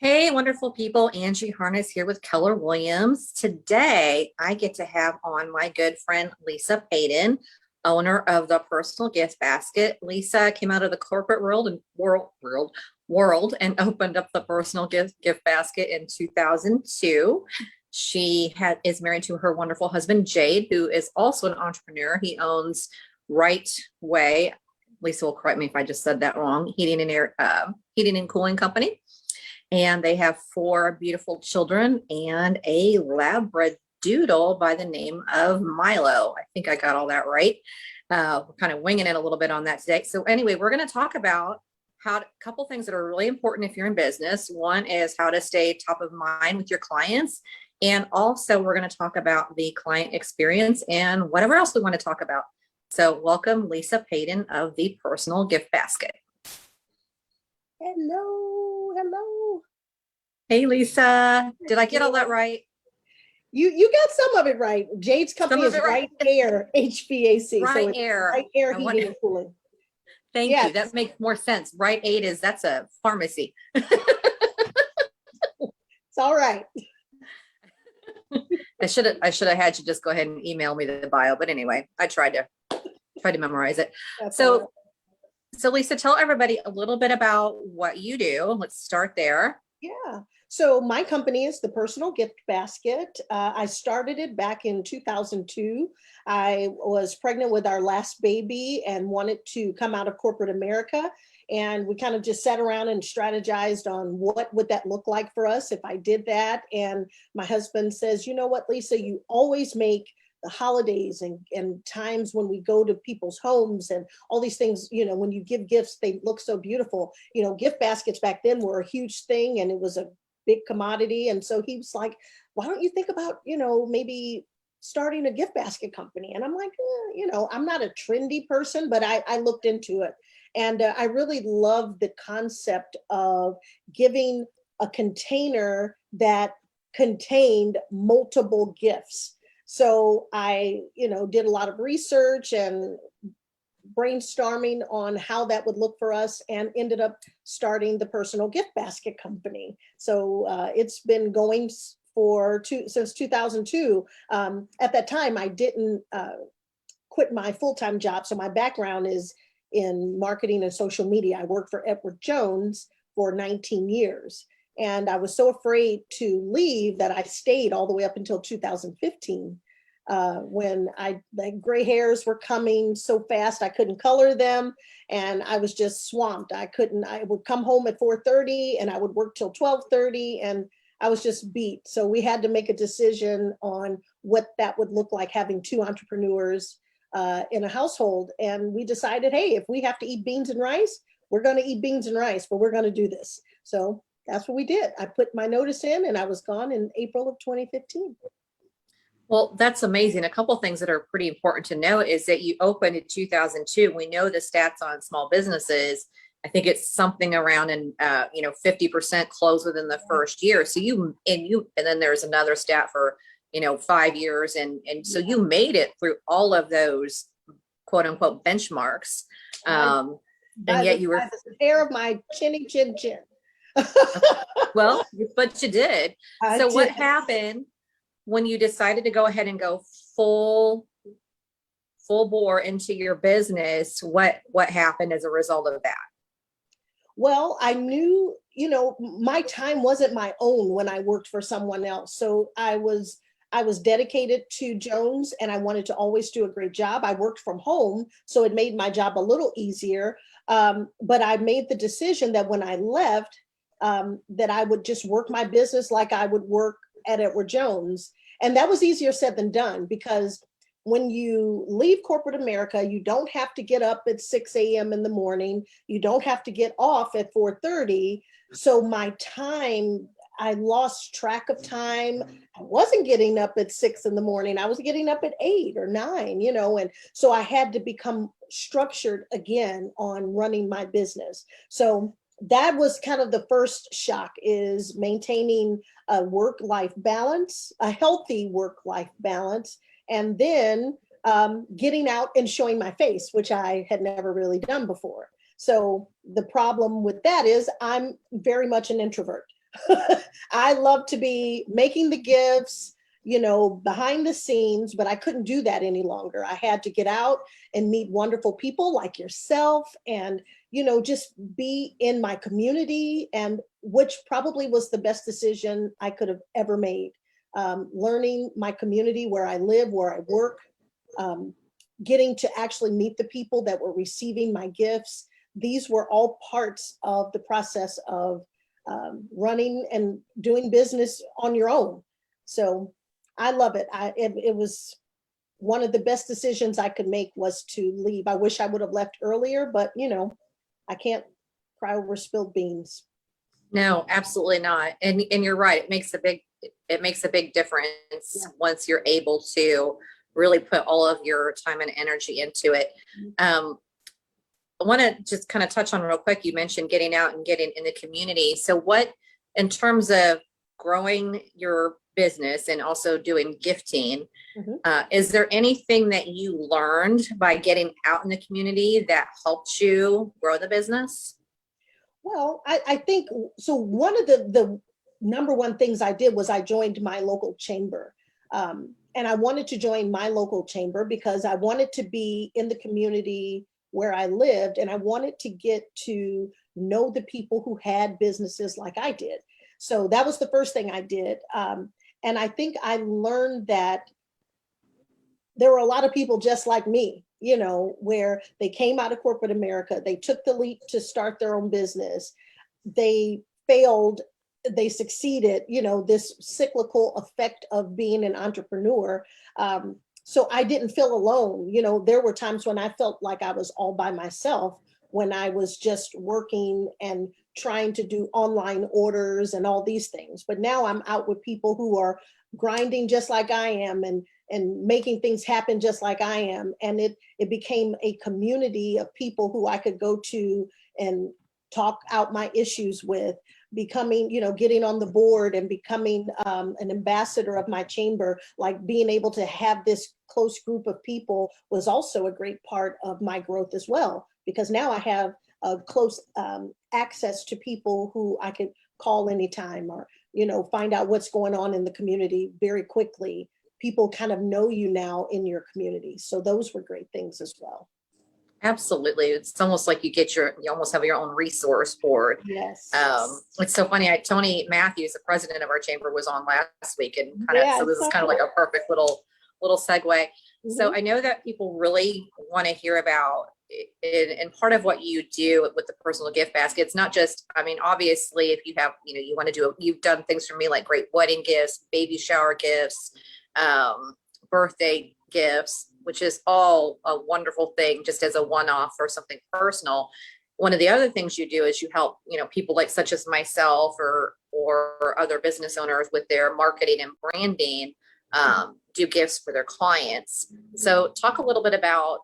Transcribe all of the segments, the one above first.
Hey, wonderful people. Angie Harness here with Keller Williams. Today, I get to have on my good friend Lisa Paden, owner of the Personal Gift Basket. Lisa came out of the corporate world and opened up the Personal Gift Basket in 2002. Is married to her wonderful husband Jade, who is also an entrepreneur. He owns Right Way. Lisa will correct me if I just said that wrong. Heating and cooling company, and they have four beautiful children and a labradoodle by the name of Milo. I think I got all that right. We're kind of winging it a little bit on that today. So anyway, we're going to talk about a couple things that are really important if you're in business. One is how to stay top of mind with your clients. And also we're going to talk about the client experience and whatever else we want to talk about. So welcome Lisa Paden of the Personal Gift Basket. Hello. Hey, Lisa. Did I get all that right? You got some of it right. Jade's company is Right Air HVAC. Right So it's Air. Right Air Heating and Cooling. Thank you. That makes more sense. Right Aid that's a pharmacy. It's all right. I should have had you just go ahead and email me the bio, but anyway, I tried to memorize it. So Lisa, tell everybody a little bit about what you do. Let's start there. Yeah. So my company is the Personal Gift Basket. I started it back in 2002. I was pregnant with our last baby and wanted to come out of corporate America. And we kind of just sat around and strategized on what would that look like for us if I did that. And my husband says, you know what, Lisa, you always make the holidays and times when we go to people's homes and all these things, when you give gifts, they look so beautiful. Gift baskets back then were a huge thing and it was a big commodity. And so he was like, why don't you think about, maybe starting a gift basket company? And I'm like, I'm not a trendy person, but I looked into it. And I really love the concept of giving a container that contained multiple gifts. So I, did a lot of research and brainstorming on how that would look for us and ended up starting the Personal Gift Basket company. So it's been going since 2002. At that time, I didn't quit my full-time job. So my background is in marketing and social media. I worked for Edward Jones for 19 years. And I was so afraid to leave that I stayed all the way up until 2015 when the gray hairs were coming so fast, I couldn't color them. And I was just swamped. I would come home at 4:30 and I would work till 12:30 and I was just beat. So we had to make a decision on what that would look like having two entrepreneurs in a household. And we decided, hey, if we have to eat beans and rice, we're going to eat beans and rice, but we're going to do this. So that's what we did. I put my notice in and I was gone in April of 2015. Well, that's amazing. A couple of things that are pretty important to know is that you opened in 2002. We know the stats on small businesses. I think it's something around 50% close within the first year. So and then there's another stat for 5 years, and so you made it through all of those quote unquote benchmarks. And yet you were the hair of my chinny chin chin. Well, but you did. What happened when you decided to go ahead and go full bore into your business? What happened as a result of that? Well, I knew, my time wasn't my own when I worked for someone else. So I was dedicated to Jones and I wanted to always do a great job. I worked from home, so it made my job a little easier. But I made the decision that when I left, that I would just work my business like I would work at Edward Jones. And that was easier said than done, because when you leave corporate America, you don't have to get up at 6 a.m. in the morning. You don't have to get off at 4:30. So my time, I lost track of time. I wasn't getting up at 6 in the morning. I was getting up at 8 or 9, and so I had to become structured again on running my business. So that was kind of the first shock, is maintaining a work-life balance, a healthy work-life balance, and then getting out and showing my face, which I had never really done before. So the problem with that is I'm very much an introvert. I love to be making the gifts, behind the scenes, but I couldn't do that any longer. I had to get out and meet wonderful people like yourself and, just be in my community, and which probably was the best decision I could have ever made. Learning my community, where I live, where I work, getting to actually meet the people that were receiving my gifts. These were all parts of the process of running and doing business on your own. So I love it. It was one of the best decisions I could make, was to leave. I wish I would have left earlier, but I can't cry over spilled beans. No, absolutely not. And you're right. It makes a big difference once you're able to really put all of your time and energy into it. I want to just kind of touch on real quick. You mentioned getting out and getting in the community. So what, in terms of growing your business and also doing gifting, is there anything that you learned by getting out in the community that helped you grow the business? Well, I think so. One of the number one things I did was I joined my local chamber. And I wanted to join my local chamber because I wanted to be in the community where I lived, and I wanted to get to know the people who had businesses like I did. So that was the first thing I did. And I think I learned that there were a lot of people just like me, where they came out of corporate America, they took the leap to start their own business, they failed, they succeeded, this cyclical effect of being an entrepreneur. So I didn't feel alone. There were times when I felt like I was all by myself, when I was just working and trying to do online orders and all these things. But now I'm out with people who are grinding just like I am, and making things happen just like I am. And it became a community of people who I could go to and talk out my issues with, becoming, getting on the board and becoming an ambassador of my chamber. Like, being able to have this close group of people was also a great part of my growth as well, because now I have a close access to people who I could call anytime, or, find out what's going on in the community very quickly. People kind of know you now in your community. So those were great things as well. Absolutely. It's almost like you almost have your own resource board. Yes. It's so funny. Tony Matthews, the president of our chamber, was on last week, and so this is kind of like a perfect little segue. So I know that people really want to hear about it, and part of what you do with the personal gift basket. It's not just, obviously, if you have, you want to do you've done things for me like great wedding gifts, baby shower gifts, birthday gifts, which is all a wonderful thing, just as a one-off or something personal. One of the other things you do is you help, people like such as myself or other business owners with their marketing and branding, do gifts for their clients. So talk a little bit about,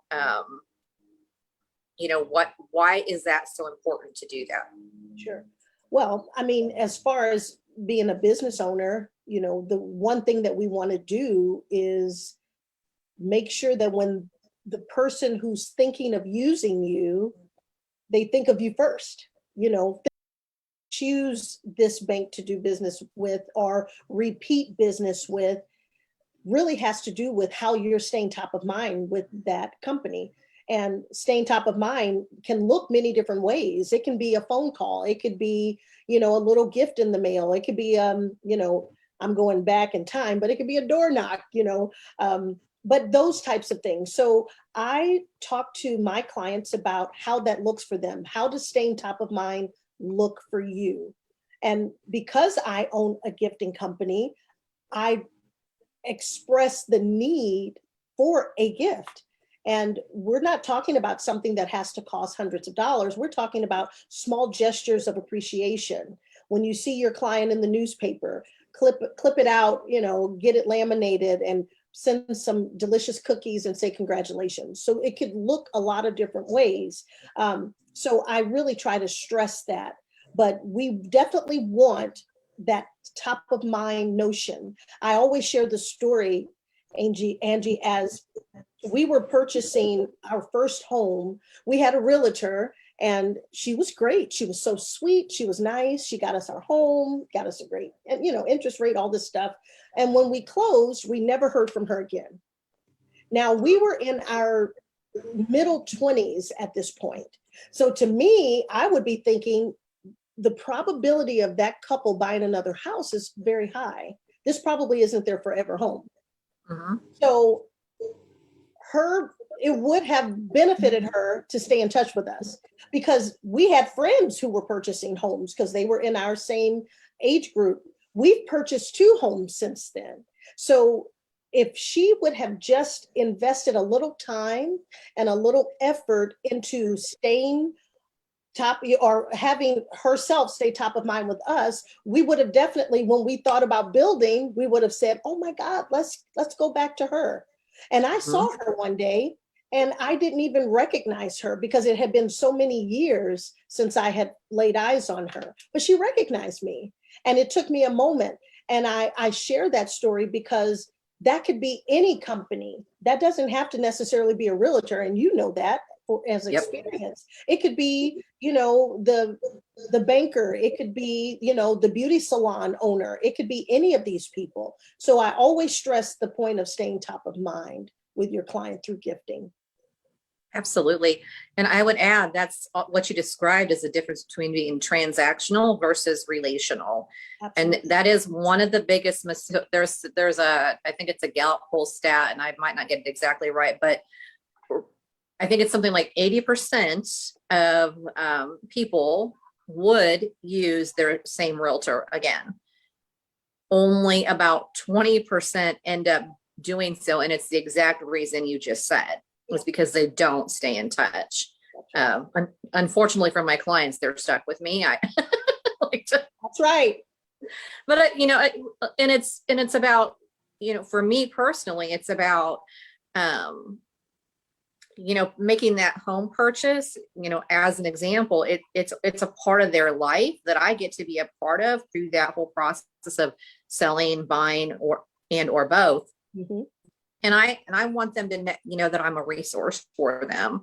why is that so important to do that? Sure. Well, as far as being a business owner, the one thing that we want to do is make sure that when the person who's thinking of using you, they think of you first. Choose this bank to do business with or repeat business with really has to do with how you're staying top of mind with that company. And staying top of mind can look many different ways. It can be a phone call. It could be, a little gift in the mail. It could be, I'm going back in time, but it could be a door knock, but those types of things. So I talk to my clients about how that looks for them. How does staying top of mind look for you? And because I own a gifting company, I express the need for a gift. And we're not talking about something that has to cost hundreds of dollars. We're talking about small gestures of appreciation. When you see your client in the newspaper, clip it out, get it laminated and send some delicious cookies and say congratulations. So it could look a lot of different ways. So I really try to stress that. But we definitely want that top of mind notion. I always share the story, Angie, as we were purchasing our first home. We had a realtor, And she was great. She was so sweet. She was nice. She got us our home, got us a great, and interest rate, all this stuff. And when we closed, we never heard from her again. Now we were in our middle 20s at this point. So to me, I would be thinking the probability of that couple buying another house is very high. This probably isn't their forever home. So it would have benefited her to stay in touch with us, because we had friends who were purchasing homes because they were in our same age group. We've purchased 2 homes since then. So if she would have just invested a little time and a little effort into staying top, or having herself stay top of mind with us, we would have definitely, when we thought about building, we would have said, oh my God, let's go back to her. And I saw her one day and I didn't even recognize her because it had been so many years since I had laid eyes on her, but she recognized me. And it took me a moment. And I share that story because that could be any company. That doesn't have to necessarily be a realtor. And you know that as experience. It could be, the banker. It could be, the beauty salon owner. It could be any of these people. So I always stress the point of staying top of mind with your client through gifting. Absolutely. And I would add, that's what you described as the difference between being transactional versus relational. Absolutely. And that is one of the biggest there's I think it's a Gallup poll stat, and I might not get it exactly right, but I think it's something like 80% of people would use their same realtor again. Only about 20% end up doing so. And it's the exact reason you just said. Was because they don't stay in touch. Unfortunately for my clients, they're stuck with me. That's right. But and it's about, for me personally, it's about, making that home purchase, as an example, it's a part of their life that I get to be a part of through that whole process of selling, buying, or both. Mm-hmm. And I want them to know that I'm a resource for them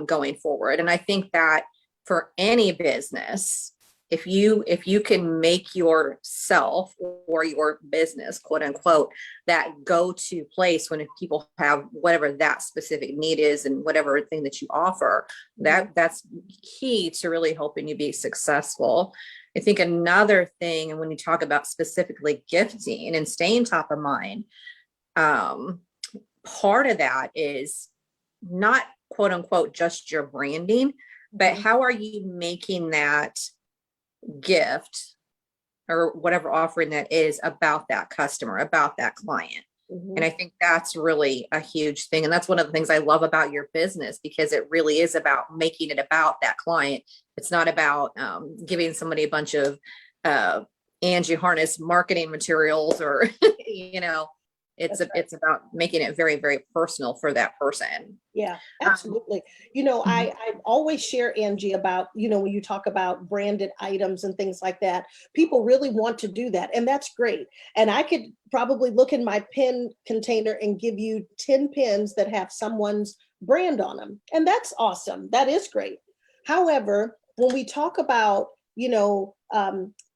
going forward. And I think that for any business, if you can make yourself or your business, quote unquote, that go-to place when people have whatever that specific need is and whatever thing that you offer, that's key to really helping you be successful. I think another thing, and when you talk about specifically gifting and staying top of mind, part of that is not quote unquote just your branding, but how are you making that gift or whatever offering that is about that customer, about that client. And I think that's really a huge thing. And that's one of the things I love about your business, because it really is about making it about that client. It's not about giving somebody a bunch of Angie Harness marketing materials or, it's about making it very, very personal for that person. Yeah, absolutely. I always share, Angie, about, when you talk about branded items and things like that, people really want to do that. And that's great. And I could probably look in my pen container and give you 10 pens that have someone's brand on them. And that's awesome. That is great. However, when we talk about,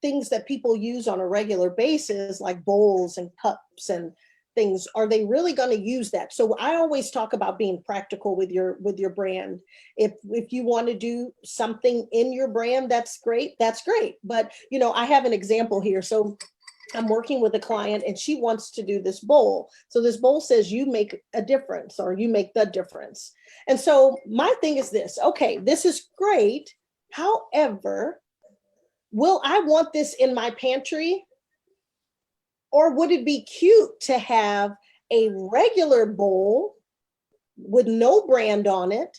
things that people use on a regular basis, like bowls and cups and things, are they really going to use that? So I always talk about being practical with your brand. If you want to do something in your brand, that's great. But I have an example here. So I'm working with a client and she wants to do this bowl. So this bowl says you make a difference, or you make the difference. And so my thing is this: okay, this is great. However, will I want this in my pantry? Or would it be cute to have a regular bowl with no brand on it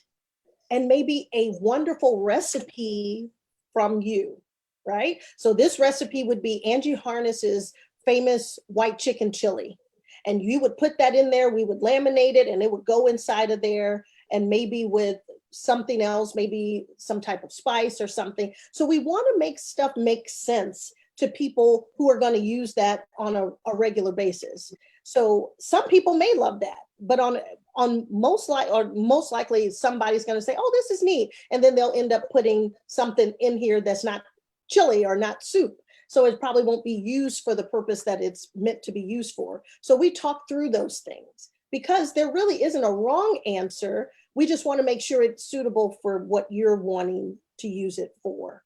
and maybe a wonderful recipe from you, right? So this recipe would be Angie Harness's famous white chicken chili. And you would put that in there, we would laminate it, and it would go inside of there, and maybe with something else, maybe some type of spice or something. So we want to make stuff make sense to people who are going to use that on a regular basis. So some people may love that. but on most likely somebody's going to say, oh, this is neat. And then they'll end up putting something in here that's not chili or not soup. So it probably won't be used for the purpose that it's meant to be used for. So we talk through those things because there really isn't a wrong answer. We just want to make sure it's suitable for what you're wanting to use it for.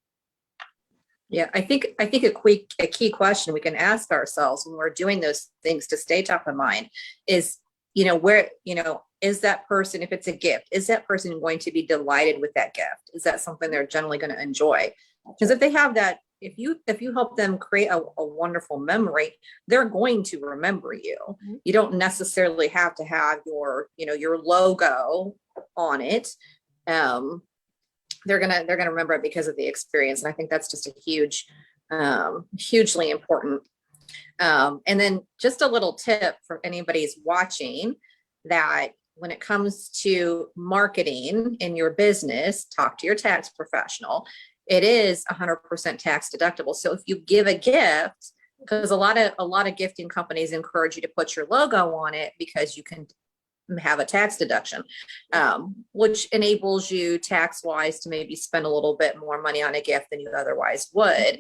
Yeah, I think a key question we can ask ourselves when we're doing those things to stay top of mind is, where, is that person, if it's a gift, is that person going to be delighted with that gift? Is that something they're generally going to enjoy? Because if they have that, if you help them create a wonderful memory, they're going to remember you. Mm-hmm. You don't necessarily have to have your logo on it. They're gonna remember it because of the experience, and I think that's just a hugely important. And then just a little tip for anybody who's watching, that when it comes to marketing in your business, talk to your tax professional. It is 100% tax deductible. So if you give a gift, because a lot of gifting companies encourage you to put your logo on it because you can have a tax deduction, which enables you tax wise to maybe spend a little bit more money on a gift than you otherwise would.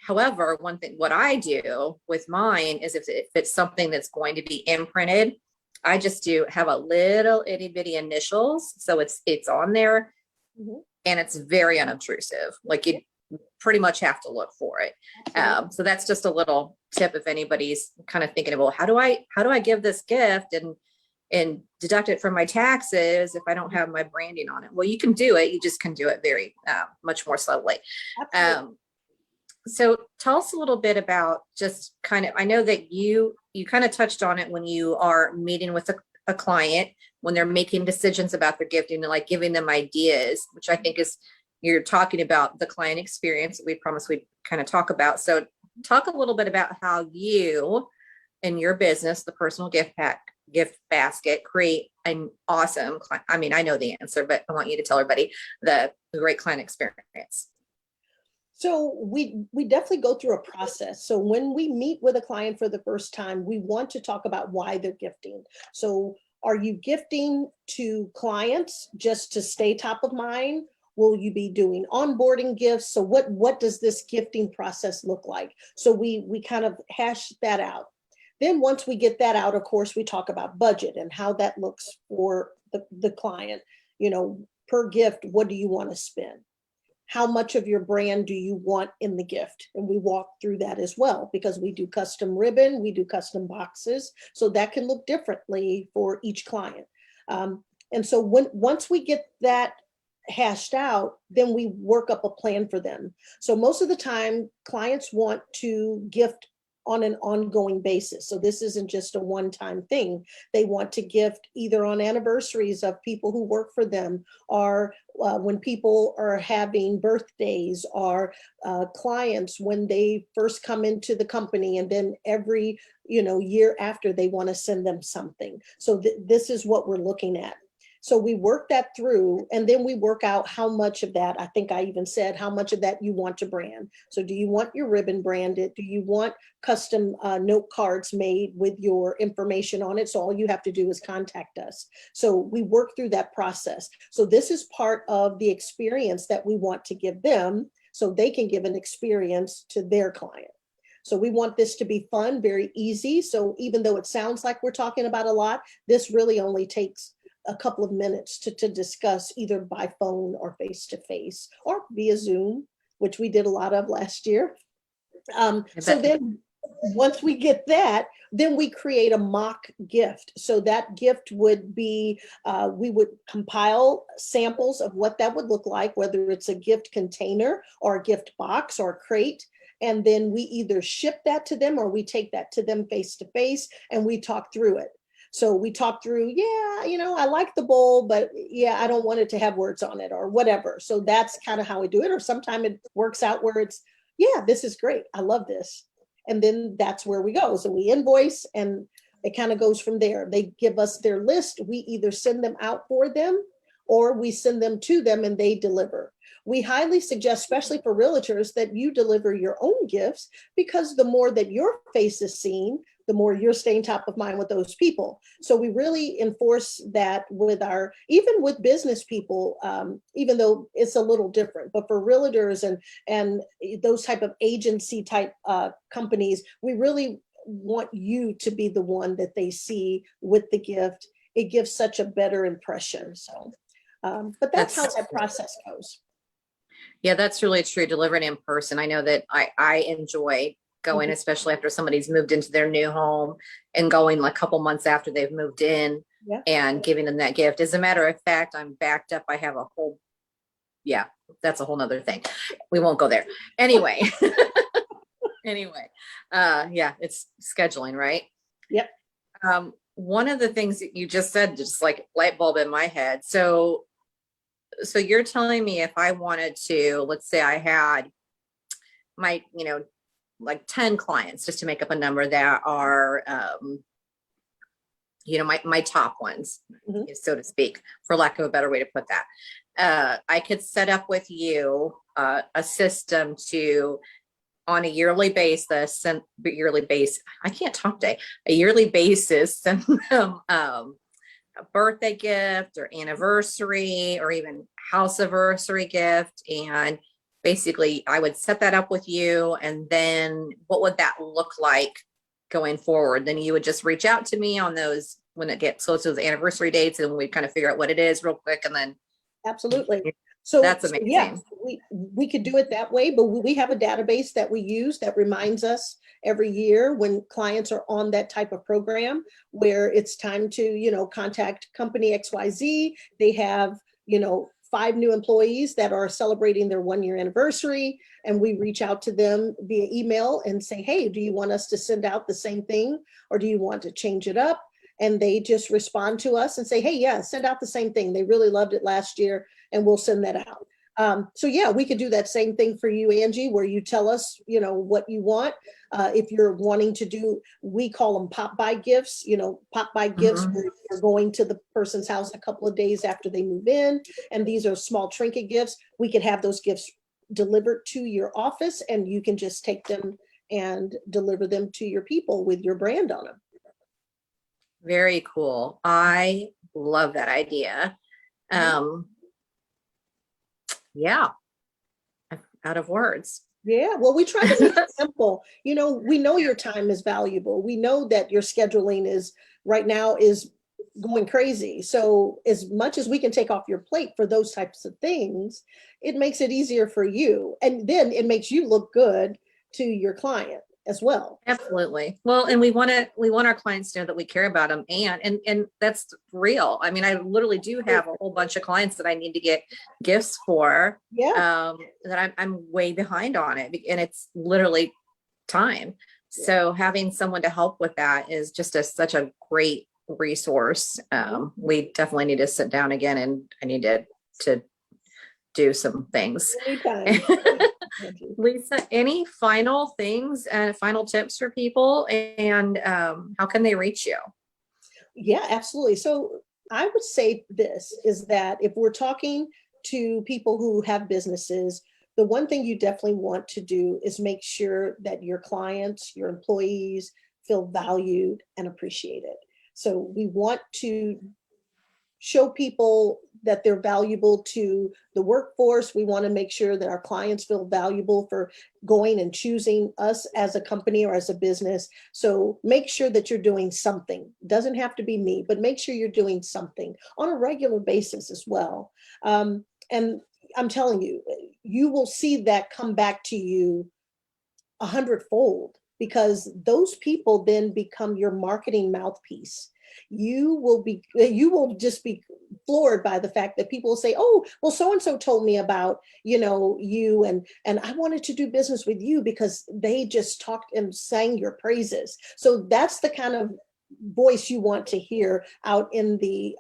However, one thing, what I do with mine is if it's something that's going to be imprinted, I just have a little itty bitty initials. So it's on there. Mm-hmm. And it's very unobtrusive. Like you pretty much have to look for it. So that's just a little tip if anybody's kind of thinking, well, how do I give this gift and deduct it from my taxes if I don't have my branding on it? Well, you can do it. You just can do it very much more slowly. So tell us a little bit about just kind of, I know that you kind of touched on it when you are meeting with a client, when they're making decisions about their gifting and like giving them ideas, which I think is, you're talking about the client experience that we promised we'd kind of talk about. So talk a little bit about how you and your business, the personal gift basket, create an awesome client. I mean, I know the answer, but I want you to tell everybody the great client experience. So we definitely go through a process. So when we meet with a client for the first time, we want to talk about why they're gifting. So are you gifting to clients just to stay top of mind? Will you be doing onboarding gifts? So what does this gifting process look like? So we kind of hash that out. Then once we get that out, of course, we talk about budget and how that looks for the client. Per gift, what do you want to spend? How much of your brand do you want in the gift? And we walk through that as well, because we do custom ribbon, we do custom boxes. So that can look differently for each client. And so once we get that hashed out, then we work up a plan for them. So most of the time, clients want to gift on an ongoing basis. So this isn't just a one-time thing. They want to gift either on anniversaries of people who work for them, or when people are having birthdays, or clients when they first come into the company, and then every year after they want to send them something. So this is what we're looking at. So we work that through, and then we work out how much of that, I think I even said, how much of that you want to brand. So do you want your ribbon branded? Do you want custom note cards made with your information on it? So all you have to do is contact us. So we work through that process. So this is part of the experience that we want to give them, so they can give an experience to their client. So we want this to be fun, very easy. So even though it sounds like we're talking about a lot, this really only takes a couple of minutes to discuss, either by phone or face-to-face or via Zoom, which we did a lot of last year. So then once we get that, then we create a mock gift. So that gift would be, we would compile samples of what that would look like, whether it's a gift container or a gift box or a crate. And then we either ship that to them or we take that to them face-to-face and we talk through it. So we talk through, I like the bowl, but I don't want it to have words on it or whatever. So that's kind of how we do it. Or sometimes it works out where it's, this is great. I love this. And then that's where we go. So we invoice and it kind of goes from there. They give us their list. We either send them out for them or we send them to them and they deliver. We highly suggest, especially for realtors, that you deliver your own gifts, because the more that your face is seen, the more you're staying top of mind with those people. So we really enforce that with even with business people, even though it's a little different, but for realtors and those type of agency type companies, we really want you to be the one that they see with the gift. It gives such a better impression. So, but that's how that process goes. Yeah, that's really true. Delivering in person. I know that I enjoy going, especially after somebody's moved into their new home, and going like a couple months after they've moved in and giving them that gift. As a matter of fact, I'm backed up. I have a whole, that's a whole nother thing. We won't go there. Anyway, it's scheduling, right? Yep. One of the things that you just said, just like light bulb in my head. So you're telling me if I wanted to, let's say I had my, like 10 clients, just to make up a number, that are, my top ones, so to speak, for lack of a better way to put that. I could set up with you a system to, on a yearly basis, a yearly basis, send them a birthday gift or anniversary or even house anniversary gift. And basically I would set that up with you. And then what would that look like going forward? Then you would just reach out to me on those when it gets close to the anniversary dates, and we kind of figure out what it is real quick. And then absolutely. So that's amazing. Yeah, we could do it that way, but we have a database that we use that reminds us every year when clients are on that type of program where it's time to, contact company XYZ. They have, 5 new employees that are celebrating their 1-year anniversary, and we reach out to them via email and say, hey, do you want us to send out the same thing, or do you want to change it up? And they just respond to us and say, hey, yeah, send out the same thing. They really loved it last year, and we'll send that out. So yeah, we could do that same thing for you, Angie, where you tell us, what you want. If you're wanting to do, we call them pop-by gifts, pop-by gifts where you're going to the person's house a couple of days after they move in. And these are small trinket gifts. We could have those gifts delivered to your office, and you can just take them and deliver them to your people with your brand on them. Very cool. I love that idea. Yeah, I'm out of words. Yeah, well, we try to make it simple. We know your time is valuable. We know that your scheduling is right now is going crazy. So as much as we can take off your plate for those types of things, it makes it easier for you. And then it makes you look good to your client as well. Absolutely. Well, and we want our clients to know that we care about them, and that's real. I mean, I literally do have a whole bunch of clients that I need to get gifts for, that I'm way behind on it, and it's literally time. So having someone to help with that is just such a great resource. We definitely need to sit down again, and I need to do some things. Anytime. Lisa, any final things and final tips for people, and how can they reach you? Yeah, absolutely. So I would say this is that if we're talking to people who have businesses, the one thing you definitely want to do is make sure that your clients, your employees feel valued and appreciated. So we want to show people that they're valuable to the workforce. We want to make sure that our clients feel valuable for going and choosing us as a company or as a business. So make sure that you're doing something. It doesn't have to be me, but make sure you're doing something on a regular basis as well. And I'm telling you, you will see that come back to you 100-fold, because those people then become your marketing mouthpiece. You will just be floored by the fact that people say, oh, well, so-and-so told me about, you, and I wanted to do business with you because they just talked and sang your praises. So that's the kind of voice you want to hear out in the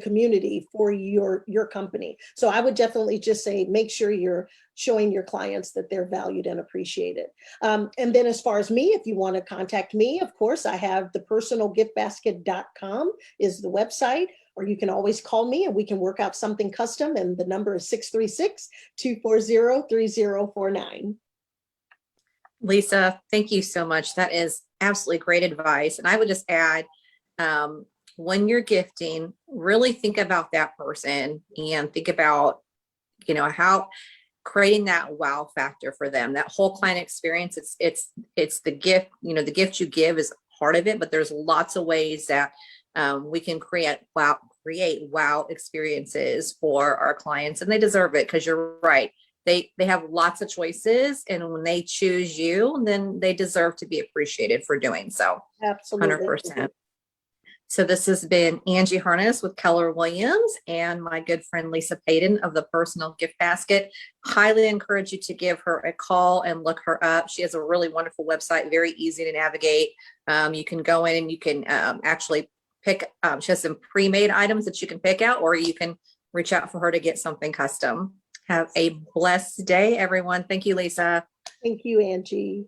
community for your company. So I would definitely just say, make sure you're showing your clients that they're valued and appreciated. And then as far as me, if you want to contact me, of course, I have thepersonalgiftbasket.com is the website, or you can always call me and we can work out something custom. And the number is 636-240-3049. Lisa, thank you so much. That is absolutely great advice. And I would just add, when you're gifting, really think about that person and think about, how creating that wow factor for them, that whole client experience. It's the gift, the gift you give is part of it, but there's lots of ways that we can create wow experiences for our clients, and they deserve it, because you're right. They have lots of choices, and when they choose you, then they deserve to be appreciated for doing so. Absolutely. 100%. So this has been Angie Harness with Keller Williams and my good friend Lisa Paden of the Personal Gift Basket. Highly encourage you to give her a call and look her up. She has a really wonderful website, very easy to navigate. You can go in and you can actually pick, she has some pre-made items that you can pick out, or you can reach out for her to get something custom. Have a blessed day, everyone. Thank you, Lisa. Thank you, Angie.